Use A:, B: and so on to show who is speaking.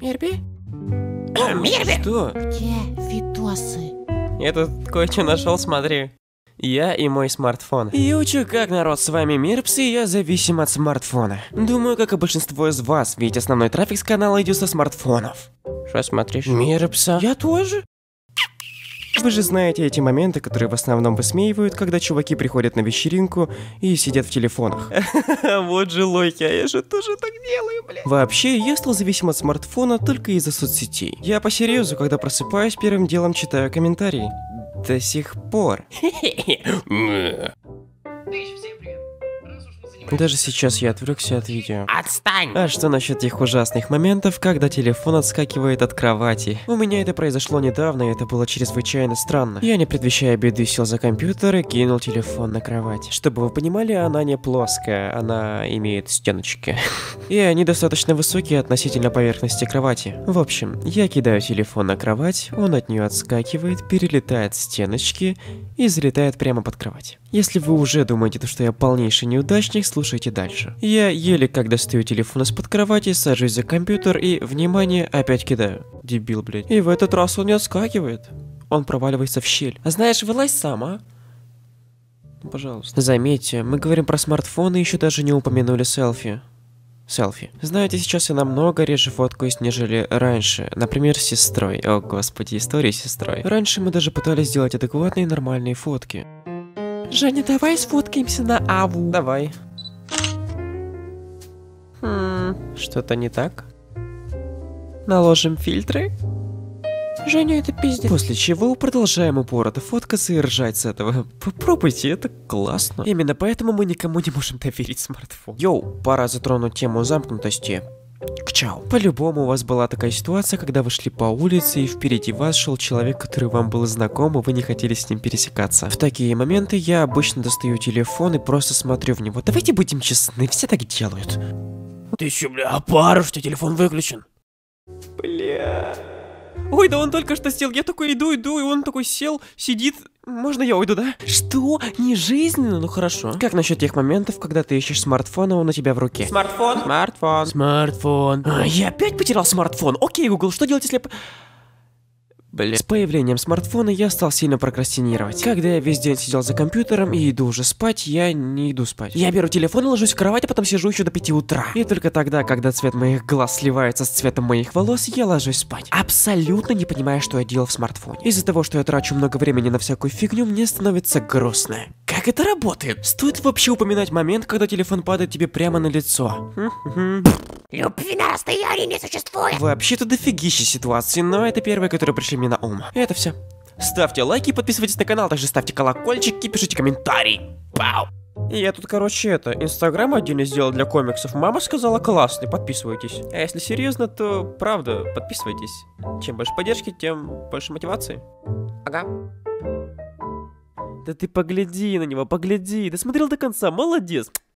A: Мирби?
B: Мирби!
A: Что?
B: Где видосы?
A: Я тут кое-что нашел, смотри. Я и мой смартфон. Ючу, как народ, с вами Мирпс, и я зависим от смартфона. Думаю, как и большинство из вас, ведь основной трафик с канала идет со смартфонов. Что смотришь? Мирпса. Я тоже. Вы же знаете эти моменты, которые в основном высмеивают, когда чуваки приходят на вечеринку и сидят в телефонах. Вот же лойки, а я же тоже так делаю, блядь. Вообще, я стал зависим от смартфона только из-за соцсетей. Я по серьезу, когда просыпаюсь, первым делом читаю комментарии. До сих пор. Даже сейчас я отвлекся от видео.
B: Отстань!
A: А что насчет тех ужасных моментов, когда телефон отскакивает от кровати? У меня это произошло недавно, и это было чрезвычайно странно. Я, не предвещая беды, сел за компьютер и кинул телефон на кровать. Чтобы вы понимали, она не плоская, она имеет стеночки. И они достаточно высокие относительно поверхности кровати. В общем, я кидаю телефон на кровать, он от нее отскакивает, перелетает стеночки и залетает прямо под кровать. Если вы уже думаете, что я полнейший неудачник, слушайте дальше. Я еле как достаю телефон из-под кровати, сажусь за компьютер и, внимание, опять кидаю. Дебил, блядь. И в этот раз он не отскакивает. Он проваливается в щель. А знаешь, вылазь сам, а? Ну, пожалуйста. Заметьте, мы говорим про смартфоны и еще даже не упомянули селфи. Знаете, сейчас я намного реже фоткаюсь, нежели раньше. Например, с сестрой. О, господи, история с сестрой. Раньше мы даже пытались сделать адекватные нормальные фотки. Женя, давай сфоткаемся на Аву. Давай. Что-то не так? Наложим фильтры? Женя, это пиздец. После чего продолжаем упорото фоткаться и ржать с этого. Попробуйте, это классно. Именно поэтому мы никому не можем доверить смартфон. Йоу, пора затронуть тему замкнутости. Чау. По-любому у вас была такая ситуация, когда вы шли по улице и впереди вас шел человек, который вам был знаком, и вы не хотели с ним пересекаться. В такие моменты я обычно достаю телефон и просто смотрю в него. Давайте будем честны, все так делают. Ты еще, бля, опарыш, что телефон выключен. Бля. Ой, да он только что сел, я такой иду, и он такой сел, сидит. Можно я уйду, да? Что? Не жизненно? Ну хорошо. Как насчет тех моментов, когда ты ищешь смартфон, а он у тебя в руке? Смартфон. Я опять потерял смартфон. Окей, Google, что делать, если... Бля. С появлением смартфона я стал сильно прокрастинировать. Когда я весь день сидел за компьютером и иду уже спать, я не иду спать. Я беру телефон и ложусь в кровать, а потом сижу еще до 5 утра. И только тогда, когда цвет моих глаз сливается с цветом моих волос, я ложусь спать. Абсолютно не понимая, что я делал в смартфоне. Из-за того, что я трачу много времени на всякую фигню, мне становится грустно. Как это работает? Стоит вообще упоминать момент, когда телефон падает тебе прямо на лицо?
B: Любви на расстоянии не существует.
A: Вообще-то дофигища ситуации, но это первые, которые пришли мне на ум. И это все. Ставьте лайки, подписывайтесь на канал, также ставьте колокольчик и пишите комментарий. Вау. И я тут, короче, Инстаграм отдельно сделал для комиксов. Мама сказала, классный, подписывайтесь. А если серьезно, то правда, подписывайтесь. Чем больше поддержки, тем больше мотивации.
B: Ага.
A: Да ты погляди на него, погляди. Досмотрел до конца, молодец.